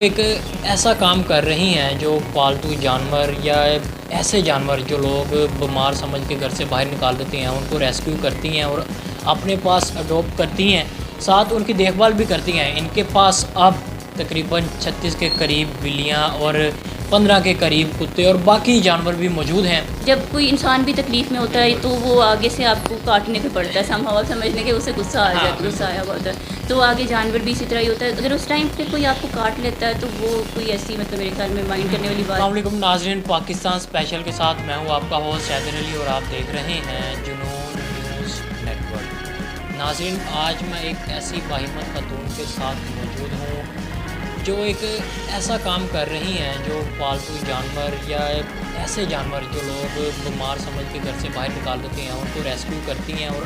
ایک ایسا کام کر رہی ہیں جو پالتو جانور یا ایسے جانور جو لوگ بیمار سمجھ کے گھر سے باہر نکال دیتے ہیں ان کو ریسکیو کرتی ہیں اور اپنے پاس اڈاپٹ کرتی ہیں، ساتھ ان کی دیکھ بھال بھی کرتی ہیں۔ ان کے پاس اب تقریباً 36 کے قریب بلیاں اور 15 کے قریب کتے اور باقی جانور بھی موجود ہیں۔ جب کوئی انسان بھی تکلیف میں ہوتا ہے تو وہ آگے سے آپ کو کاٹنے پہ پڑتا ہے، سم ہاؤ سمجھنے کے اسے غصہ آ جاتا ہے، غصہ آیا ہوتا ہے تو آگے جانور بھی اسی طرح ہی ہوتا ہے۔ اگر اس ٹائم پہ کوئی آپ کو کاٹ لیتا ہے تو وہ کوئی ایسی میرے خیال میں مائنڈ کرنے والی بات۔ السلام علیکم ناظرین، پاکستان اسپیشل کے ساتھ میں ہوں آپ کا ہوسٹ حیدر علی اور آپ دیکھ رہے ہیں جنون نیوز نیٹ ورک۔ ناظرین، آج میں ایک ایسی باہمت خاتون کے ساتھ موجود ہوں جو ایک ایسا کام کر رہی ہیں جو پالتو جانور یا ایسے جانور جو لوگ بیمار سمجھ کے گھر سے باہر نکال دیتے ہیں ان کو ریسکیو کرتی ہیں اور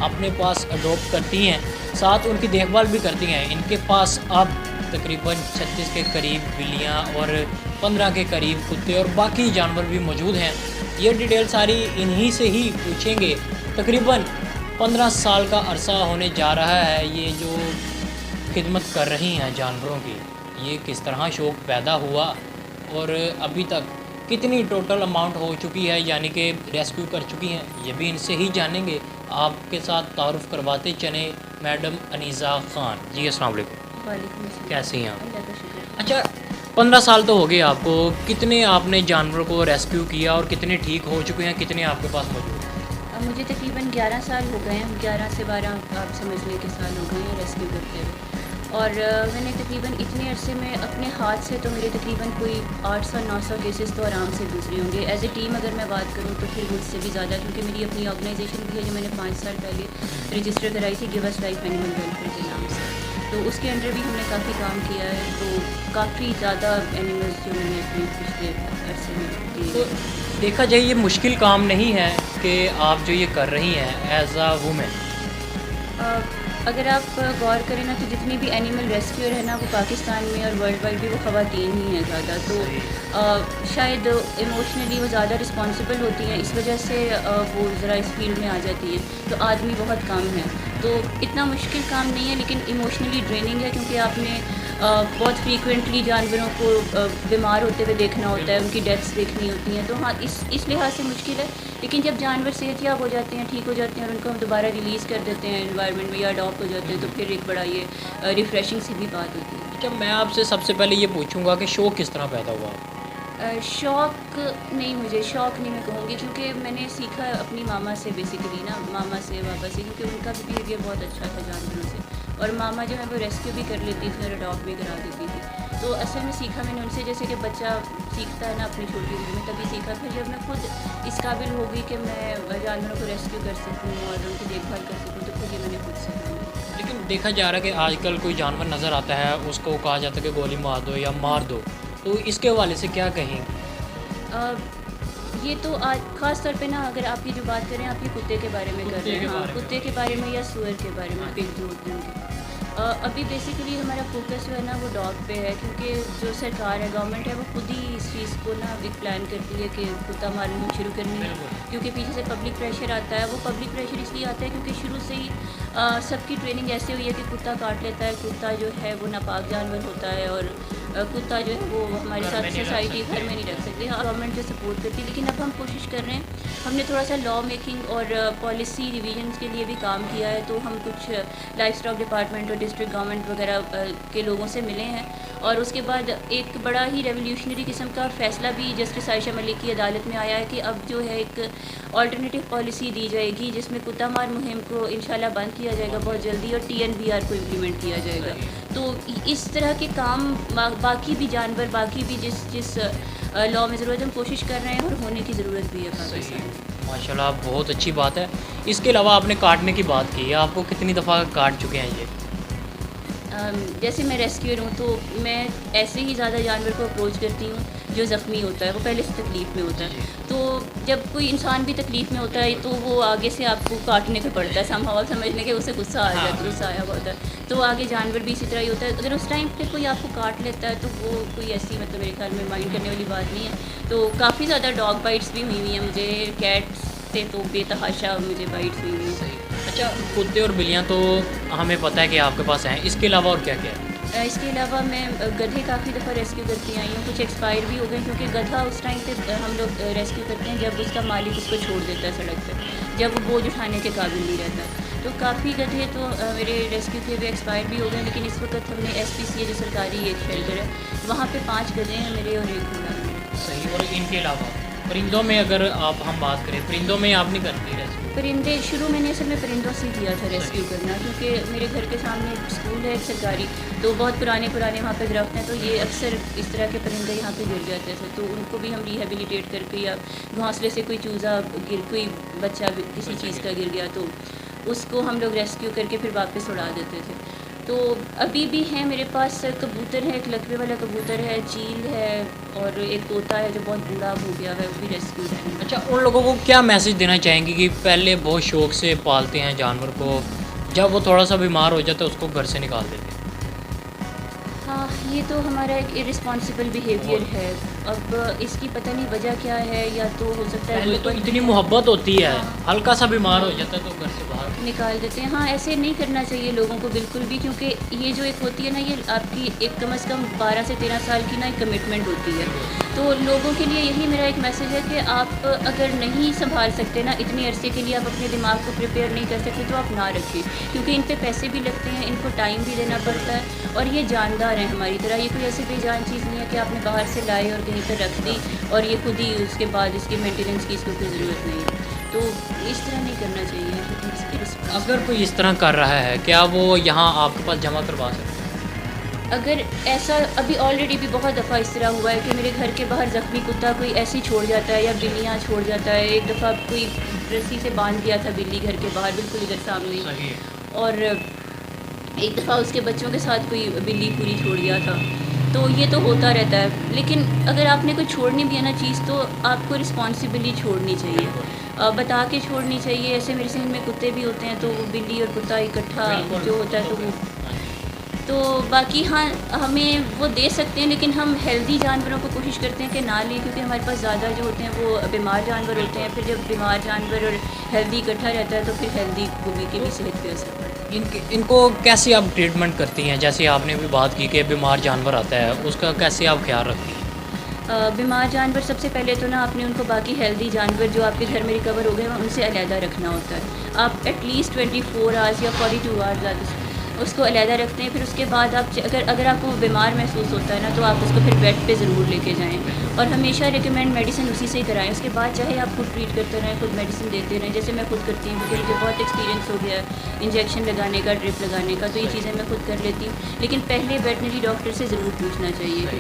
اپنے پاس اڈاپٹ کرتی ہیں، ساتھ ان کی دیکھ بھال بھی کرتی ہیں۔ ان کے پاس اب تقریباً 36 کے قریب بلیاں اور 15 کے قریب کتے اور باقی جانور بھی موجود ہیں۔ یہ ڈیٹیل ساری انہی سے ہی پوچھیں گے۔ تقریباً 15 سال کا عرصہ ہونے جا رہا ہے یہ جو خدمت کر رہی ہیں جانوروں کی، یہ کس طرح شوق پیدا ہوا اور ابھی تک کتنی ٹوٹل اماؤنٹ ہو چکی ہے، یعنی کہ ریسکیو کر چکی ہیں، یہ بھی ان سے ہی جانیں گے۔ آپ کے ساتھ تعارف کرواتے چلیں میڈم انیسہ خان جی۔ السلام علیکم۔ وعلیکم السلام۔ کیسی ہیں آپ؟ اللہ کا شکر۔ اچھا، 15 سال تو ہو گئے آپ کو، کتنے آپ نے جانوروں کو ریسکیو کیا اور کتنے ٹھیک ہو چکے ہیں، کتنے آپ کے پاس موجود ہیں؟ مجھے تقریباً 11 سال ہو گئے ہیں، 11 سے 12 آپ سمجھ لیں کہ سال ہو گئے ہیں ریسکیو کرتے ہوئے۔ اور میں نے تقریباً اتنے عرصے میں اپنے ہاتھ سے تو میرے تقریباً کوئی 800-900 کیسز تو آرام سے گزرے ہوں گے۔ ایز اے ٹیم اگر میں بات کروں تو پھر مجھ سے بھی زیادہ، کیونکہ میری اپنی آرگنائزیشن بھی ہے جو میں نے 5 سال پہلے رجسٹر کرائی تھی، give us life animal welfare کے نام سے، تو اس کے انڈر بھی ہم نے کافی کام کیا ہے، تو کافی زیادہ اینیملز جو میں نے اپنے پچھلے عرصے میں تو دیے۔ دیکھا جائے یہ مشکل کام نہیں ہے کہ آپ جو یہ کر رہی ہیں ایز اے وومن۔ اگر آپ غور کریں نا تو جتنی بھی اینیمل ریسکیور ہے نا وہ پاکستان میں اور ورلڈ وائڈ بھی وہ خواتین ہی ہیں زیادہ، تو شاید ایموشنلی وہ زیادہ رسپانسبل ہوتی ہیں، اس وجہ سے وہ ذرا اس فیلڈ میں آ جاتی ہیں، تو آدمی بہت کم ہے، تو اتنا مشکل کام نہیں ہے، لیکن ایموشنلی ڈریننگ ہے، کیونکہ آپ نے بہت فریکوینٹلی جانوروں کو بیمار ہوتے ہوئے دیکھنا ہوتا ہے، ان کی ڈیتھس دیکھنی ہوتی ہیں، تو ہاں اس لحاظ سے مشکل ہے، لیکن جب جانور صحت یاب ہو جاتے ہیں، ٹھیک ہو جاتے ہیں اور ان کو ہم دوبارہ ریلیز کر دیتے ہیں انوائرمنٹ میں یا اڈاپٹ ہو جاتے ہیں، تو پھر ایک بڑا یہ ریفریشنگ سی بھی بات ہوتی ہے۔ اچھا، میں آپ سے سب سے پہلے یہ پوچھوں گا کہ شوق کس طرح پیدا ہوا آپ کو؟ شوق نہیں، مجھے شوق نہیں میں کہوں گی، کیونکہ میں نے سیکھا اپنی ماما سے، بیسیکلی نا ماما سے بابا سے، کیونکہ ان کا بھی بیہیویئر بہت اچھا تھا جانوروں سے، اور ماما جو ہے وہ ریسکیو بھی کر لیتی تھی اور اڈاپٹ بھی کرا دیتی تھی، تو اصل میں سیکھا میں نے ان سے، جیسے کہ بچہ سیکھتا ہے نا اپنی چھوٹی عمر میں، تبھی سیکھا۔ پھر جب میں خود اس قابل ہو گئی کہ میں جانوروں کو ریسکیو کر سکوں اور ان کی دیکھ بھال کر سکوں، تو خود یہ میں نے خود سیکھا۔ لیکن دیکھا جا رہا ہے کہ آج کل کوئی جانور نظر آتا ہے اس کو کہا جاتا ہے کہ گولی مار دو یا مار دو، تو اس کے حوالے سے کیا کہیں؟ یہ تو آج خاص طور پہ نا، اگر آپ کی جو بات کریں آپ یہ کتے کے بارے میں کر رہے ہیں، ہاں کتے کے بارے میں یا سور کے بارے میں، پگ جو ہوتے ہیں ان کے، ابھی بیسیکلی ہمارا فوکس جو ہے نا وہ ڈاگ پہ ہے، کیونکہ جو سرکار ہے، گورنمنٹ ہے، وہ خود ہی اس چیز کو نا ایک پلان کرتی ہے کہ کتا مارنا شروع کرنی ہے، کیونکہ پیچھے سے پبلک پریشر آتا ہے۔ وہ پبلک پریشر اس لیے آتا ہے کیونکہ شروع سے ہی سب کی ٹریننگ ایسے ہوئی ہے کہ کتا کاٹ لیتا ہے، کتا جو ہے وہ ناپاک جانور ہوتا ہے، اور کتا جو ہے وہ ہمارے ساتھ سوسائٹی گھر میں نہیں رکھ سکتے، ہاں گورنمنٹ جو سپورٹ کرتی ہے، لیکن اب ہم کوشش کر رہے ہیں، ہم نے تھوڑا سا لا میکنگ اور پالیسی ریویژنس کے لیے بھی کام کیا ہے، تو ہم کچھ لائف اسٹاک ڈپارٹمنٹ اور ڈسٹرکٹ گورنمنٹ وغیرہ کے لوگوں سے ملے ہیں، اور اس کے بعد ایک بڑا ہی ریولیوشنری قسم کا فیصلہ بھی جسٹس عائشہ ملک کی عدالت میں آیا ہے کہ اب جو ہے ایک آلٹرنیٹو پالیسی دی جائے گی، جس میں کتا مار مہم کو انشاءاللہ بند کیا جائے گا بہت جلدی، اور TNVR کو امپلیمنٹ کیا جائے گا، تو اس طرح کے کام باقی بھی جانور، باقی بھی جس لا میں ضرورت ہے، ہم کوشش کر رہے ہیں اور ہونے کی ضرورت بھی ہے پاکستان میں۔ ماشاء اللہ، بہت اچھی بات ہے۔ اس کے علاوہ آپ نے کاٹنے کی بات کی ہے، آپ کو کتنی دفعہ کاٹ چکے ہیں یہ؟ جیسے میں ریسکیور ہوں تو میں ایسے ہی زیادہ جانور کو اپروچ کرتی ہوں جو زخمی ہوتا ہے، وہ پہلے سے تکلیف میں ہوتا ہے، تو جب کوئی انسان بھی تکلیف میں ہوتا ہے تو وہ آگے سے آپ کو کاٹنے پہ پڑتا ہے، سم ہاؤ سمجھنے کے اسے غصہ آ جاتا ہے، غصہ آیا ہوتا ہے، تو آگے جانور بھی اسی طرح ہی ہوتا ہے۔ اگر اس ٹائم پہ کوئی آپ کو کاٹ لیتا ہے تو وہ کوئی ایسی میرے خیال میں مائنڈ کرنے والی بات نہیں ہے، تو کافی زیادہ ڈاگ بائٹس بھی ہوئی ہوئی ہیں مجھے، کیٹس سے تو بے تحاشا مجھے بائٹس ہوئی ہوئی ہیں۔ اچھا، کتے اور بلیاں تو ہمیں پتہ ہے کہ آپ کے پاس ہیں، اس کے علاوہ اور کیا کیا ہے؟ اس کے علاوہ میں گدھے کافی دفعہ ریسکیو کرتی آئی ہوں، کچھ ایکسپائر بھی ہو گئے کیونکہ گدھا اس ٹائم پہ ہم لوگ ریسکیو کرتے ہیں جب اس کا مالک اس کو چھوڑ دیتا ہے سڑک پہ، جب وہ بوجھ اٹھانے کے قابل نہیں رہتا. تو کافی گدھے تو میرے ریسکیو کیے ہوئے ایکسپائر بھی ہو گئے، لیکن اس وقت ہم نے ایس پی سی ہے جو سرکاری ایک شیلٹر ہے، وہاں پہ 5 گدھے ہیں میرے اور ایک گھوڑا ہے. صحیح. اور ان کے علاوہ پرندوں میں اگر ہم بات کریں، پرندوں میں آپ نہیں کرتی ریسکیو؟ پرندے شروع میں نے اصل میں پرندوں سے ہی کیا تھا ریسکیو کرنا، کیونکہ میرے گھر کے سامنے ایک اسکول ہے سرکاری، تو بہت پرانے وہاں پہ درخت ہیں، تو یہ اکثر اس طرح کے پرندے یہاں پہ گر جاتے تھے، تو ان کو بھی ہم ریہیبلیٹیٹ کر کے یا گھونسلے سے کوئی چوزا کوئی بچہ کسی چیز کا گر گیا تو اس کو ہم لوگ ریسکیو کر کے پھر واپس اڑا دیتے تھے. تو ابھی بھی ہیں میرے پاس کبوتر ہے، ایک لکوے والا کبوتر ہے، چیل ہے اور ایک طوطا ہے جو بہت بوڑھا ہو گیا ہے، وہ بھی ریسکیو ہے. اچھا، ان لوگوں کو کیا میسج دینا چاہیں گے کہ پہلے بہت شوق سے پالتے ہیں جانور کو، جب وہ تھوڑا سا بیمار ہو جاتا ہے اس کو گھر سے نکال دیتے ہیں؟ ہاں، یہ تو ہمارا ایک ارسپانسبل بیہیویئر ہے. اب اس کی پتہ نہیں وجہ کیا ہے، یا تو ہو سکتا ہے پہلے تو غربت اتنی ہے. محبت ہوتی ہے، ہاں. ہلکا سا بیمار ہو جاتا ہے تو گھر سے باہر نکال دیتے ہیں. ہاں، ایسے نہیں کرنا چاہیے لوگوں کو بالکل بھی، کیونکہ یہ جو ایک ہوتی ہے نا، یہ آپ کی ایک کم از کم 12 سے 13 سال کی نا ایک کمٹمنٹ ہوتی ہے. تو لوگوں کے لیے یہی میرا ایک میسیج ہے کہ آپ اگر نہیں سنبھال سکتے نا اتنے عرصے کے لیے، آپ اپنے دماغ کو پریپیئر نہیں کر سکتے تو آپ نہ رکھیں، کیونکہ ان پہ پیسے بھی لگتے ہیں، ان کو ٹائم بھی دینا پڑتا ہے، اور یہ جاندار ہیں ہماری طرح. یہ کوئی ایسی بے جان چیز نہیں ہے کہ آپ نے باہر سے لائے اور کہیں پہ رکھ دی اور یہ خود ہی اس کے بعد اس کی مینٹیننس کی اس کو کوئی ضرورت نہیں ہے. تو اس طرح نہیں کرنا چاہیے. اگر کوئی اس طرح کر رہا ہے، کیا وہ یہاں آپ کے پاس جمع کروا سکتے ہیں؟ اگر ایسا ابھی آلریڈی بھی بہت دفعہ اس طرح ہوا ہے کہ میرے گھر کے باہر زخمی کتا کوئی ایسے ہی چھوڑ جاتا ہے یا بلیاں چھوڑ جاتا ہے. ایک دفعہ کوئی رسی سے باندھ دیا تھا بلی گھر کے باہر بالکل ادھر سامنے، صحیح. اور ایک دفعہ اس کے بچوں کے ساتھ کوئی بلی پوری چھوڑ دیا تھا. تو یہ تو ہوتا رہتا ہے، لیکن اگر آپ نے کوئی چھوڑنی بھی ہے نا چیز تو آپ کو رسپانسبلی چھوڑنی چاہیے، بتا کے چھوڑنی چاہیے. ایسے میرے ذہن میں کتے بھی ہوتے ہیں تو وہ بلی اور کتا اکٹھا جو ہوتا ہے تو باقی ہاں ہمیں وہ دے سکتے ہیں، لیکن ہم ہیلدی جانوروں کو کوشش کرتے ہیں کہ نہ لیں، کیونکہ ہمارے پاس زیادہ جو ہوتے ہیں وہ بیمار جانور ہوتے ہیں. پھر جب بیمار جانور اور ہیلدی اکٹھا رہتا ہے تو پھر ہیلدی گوبھی کی بھی صحت پہ اثر پڑتا ہے. ان کو کیسے آپ ٹریٹمنٹ کرتی ہیں؟ جیسے آپ نے بھی بات کی کہ بیمار جانور آتا ہے، اس کا کیسے آپ خیال رکھتی ہیں؟ بیمار جانور سب سے پہلے تو نا آپ نے ان کو باقی ہیلدی جانور جو آپ کے گھر میں ریکور ہو گئے ہیں ان سے علیحدہ رکھنا ہوتا ہے. آپ ایٹ لیسٹ 24 آورس یا 42 آورس اس کو علیحدہ رکھتے ہیں. پھر اس کے بعد آپ اگر آپ کو بیمار محسوس ہوتا ہے نا تو آپ اس کو پھر بیڈ پہ ضرور لے کے جائیں، اور ہمیشہ ریکمینڈ میڈیسن اسی سے ہی کرائیں. اس کے بعد چاہے آپ خود ٹریٹ کرتے رہیں، خود میڈیسن دیتے رہیں، جیسے میں خود کرتی ہوں کیونکہ مجھے بہت ایکسپیرینس ہو گیا ہے انجیکشن لگانے کا، ڈرپ لگانے کا، تو یہ چیزیں میں خود کر لیتی ہوں. لیکن پہلے ویٹنری ڈاکٹر سے ضرور پوچھنا چاہیے.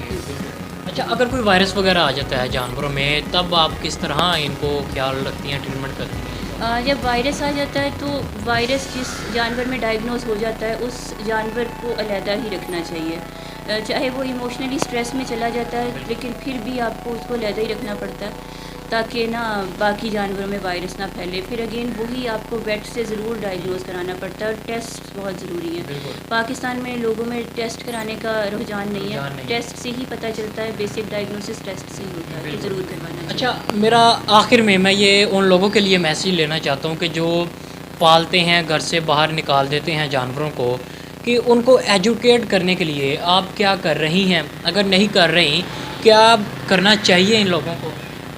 اچھا، اگر کوئی وائرس وغیرہ آ جاتا ہے جانوروں میں، تب آپ کس طرح ان کو خیال رکھتی ہیں، ٹریٹمنٹ کرتی ہیں؟ جب وائرس آ جاتا ہے تو وائرس جس جانور میں ڈائگنوز ہو جاتا ہے اس جانور کو علیحدہ ہی رکھنا چاہیے. چاہے وہ ایموشنلی اسٹریس میں چلا جاتا ہے لیکن پھر بھی آپ کو اس کو علیحدہ ہی رکھنا پڑتا ہے تاکہ نا باقی جانوروں میں وائرس نہ پھیلے. پھر اگین وہی آپ کو ویٹ سے ضرور ڈائگنوز کرانا پڑتا ہے، اور ٹیسٹ بہت ضروری ہیں. پاکستان میں لوگوں میں ٹیسٹ کرانے کا رجحان نہیں ہے، ٹیسٹ سے ہی پتہ چلتا ہے، بیسک ڈائگنوسس ٹیسٹ سے ہی ہوتا ہے، تو ضرور کروانا چاہیے. اچھا، میرا آخر میں یہ ان لوگوں کے لیے میسیج لینا چاہتا ہوں کہ جو پالتے ہیں، گھر سے باہر نکال دیتے ہیں جانوروں کو، کہ ان کو ایجوکیٹ کرنے کے لیے آپ کیا کر رہی ہیں؟ اگر نہیں کر رہی، کیا کرنا چاہیے ان لوگوں کو؟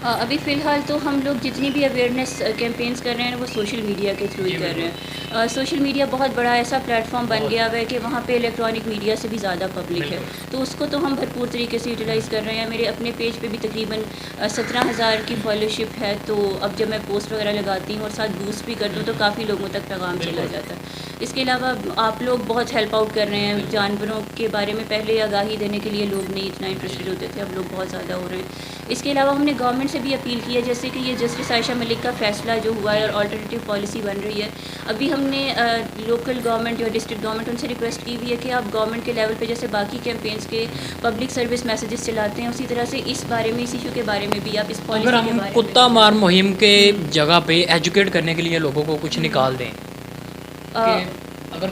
ابھی فی الحال تو ہم لوگ جتنی بھی اویئرنیس کیمپینز کر رہے ہیں وہ سوشل میڈیا کے تھرو ہی کر رہے ہیں. سوشل میڈیا بہت بڑا ایسا پلیٹ فارم بن گیا ہوا ہے کہ وہاں پہ الیکٹرانک میڈیا سے بھی زیادہ پبلک ہے، تو اس کو تو ہم بھرپور طریقے سے یوٹیلائز کر رہے ہیں. میرے اپنے پیج پہ بھی تقریباً 17,000 کی فالوشپ ہے، تو اب جب میں پوسٹ وغیرہ لگاتی ہوں اور ساتھ بوسٹ بھی کر دوں تو کافی لوگوں تک پیغام چلا جاتا ہے. اس کے علاوہ آپ لوگ بہت ہیلپ آؤٹ کر رہے ہیں جانوروں کے بارے میں. پہلے آگاہی دینے کے لیے لوگ نہیں اتنا انٹرسٹڈ ہوتے تھے، اب لوگ بہت زیادہ ہو رہے ہیں. اس کے علاوہ ہم نے گورنمنٹ سے بھی اپیل کی ہے، جیسے کہ یہ جسٹس عائشہ ملک کا فیصلہ جو ہوا ہے اور آلٹرنیٹیو پالیسی بن رہی ہے. ابھی ہم نے لوکل گورنمنٹ یا ڈسٹرکٹ گورنمنٹ ان سے ریکویسٹ کی ہوئی ہے کہ آپ گورنمنٹ کے لیول پہ جیسے باقی کیمپینس کے پبلک سروس میسیجز چلاتے ہیں اسی طرح سے اس بارے میں، اس ایشو کے بارے میں بھی آپ اس پالیسی اگر کے ہم بارے میں کتا مار مہم کے جگہ پہ ایجوکیٹ کرنے کے لیے لوگوں کو کچھ نکال دیں، اگر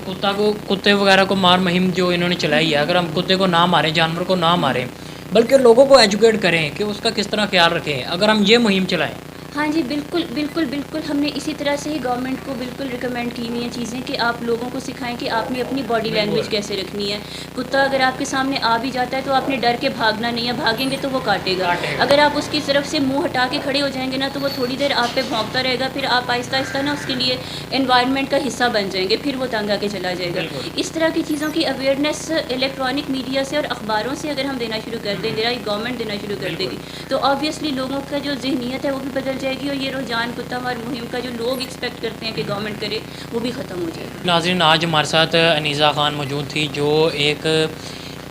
کتے وغیرہ کو مار مہم جو انہوں نے چلائی ہے، اگر ہم کتے کو نہ ماریں، جانور کو نہ ماریں، بلکہ لوگوں کو ایجوکیٹ کریں کہ اس کا کس طرح خیال رکھیں، اگر ہم یہ مہم چلائیں ہاں جی، بالکل بالکل بالکل، ہم نے اسی طرح سے ہی گورنمنٹ کو بالکل ریکمینڈ کی ہوئی ہیں چیزیں کہ آپ لوگوں کو سکھائیں کہ آپ نے اپنی باڈی لینگویج کیسے رکھنی ہے. کتا اگر آپ کے سامنے آ بھی جاتا ہے تو آپ نے ڈر کے بھاگنا نہیں ہے، بھاگیں گے تو وہ کاٹے گا. اگر آپ اس کی طرف سے منہ ہٹا کے کھڑے ہو جائیں گے نا تو وہ تھوڑی دیر آپ پہ بھونکتا رہے گا، پھر آپ آہستہ آہستہ نا اس کے لیے انوائرمنٹ کا حصہ بن جائیں گے، پھر وہ تنگ آ کے چلا جائے گا. اس طرح کی چیزوں کی اویئرنیس الیکٹرانک میڈیا سے اور اخباروں سے اگر ہم دینا شروع کر دیں گے، گورنمنٹ دینا شروع کر دے گی، تو آبویسلی لوگوں کا جو ذہنیت ہے وہ بھی بدل جائے گی، اور یہ رجحان کتا مار مہم کا جو لوگ ایکسپیکٹ کرتے ہیں کہ گورنمنٹ کرے وہ بھی ختم ہو جائے گا. ناظرین، آج ہمارے ساتھ انیسہ خان موجود تھی جو ایک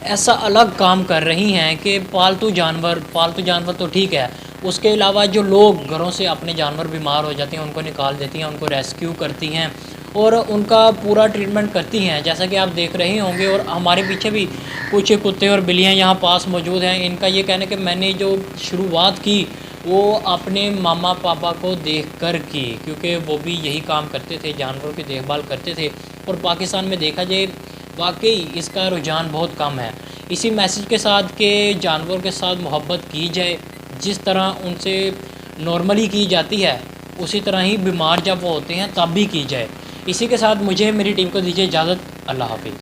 ایسا الگ کام کر رہی ہیں کہ پالتو جانور تو ٹھیک ہے، اس کے علاوہ جو لوگ گھروں سے اپنے جانور بیمار ہو جاتے ہیں ان کو نکال دیتی ہیں، ان کو ریسکیو کرتی ہیں اور ان کا پورا ٹریٹمنٹ کرتی ہیں، جیسا کہ آپ دیکھ رہے ہوں گے. اور ہمارے پیچھے بھی کچھ کتے اور بلیاں یہاں پاس موجود ہیں. ان کا یہ کہنا ہے کہ میں نے جو شروعات کی وہ اپنے ماما پاپا کو دیکھ کر کی، کیونکہ وہ بھی یہی کام کرتے تھے، جانوروں کی دیکھ بھال کرتے تھے. اور پاکستان میں دیکھا جائے واقعی اس کا رجحان بہت کم ہے. اسی میسیج کے ساتھ کہ جانور کے ساتھ محبت کی جائے، جس طرح ان سے نارملی کی جاتی ہے اسی طرح ہی بیمار جب وہ ہوتے ہیں تب بھی کی جائے. اسی کے ساتھ مجھے میری ٹیم کو دیجیے اجازت. اللہ حافظ.